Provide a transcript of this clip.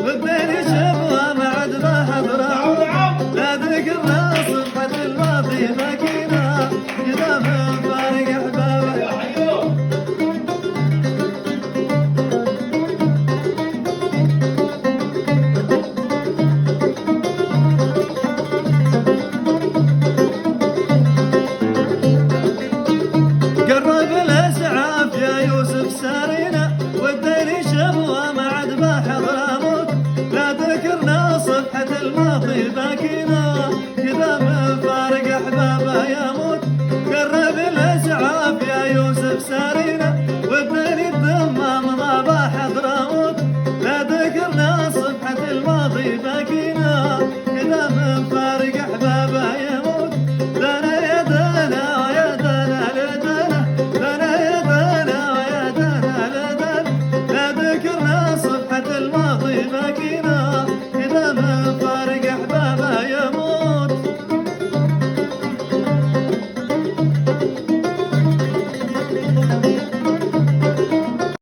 والدنيا شبوه ما عاد ما حضره لا ذكرنا صفحة الماضي باقينا إذا ما فارق أحبابه. قرب الاسعاف يا يوسف سارينا والدنيا شبوه ما عاد ما حضره موت لا ذكرنا صفحة الماضي باقينا إذا ما فارق أحبابه يموت. قرب الاسعاف يا يوسف سارينا والدنيا الدمام ما بحضره موت لا ذكرنا صفحة الماضي باقينا إذا ما فارق أحبابه يموت. دنا يا دنا ويا دنا لدنا دنا يا دنا ويا دنا لدنا لا ذكرنا صفحة الماضي باقينا إذا ما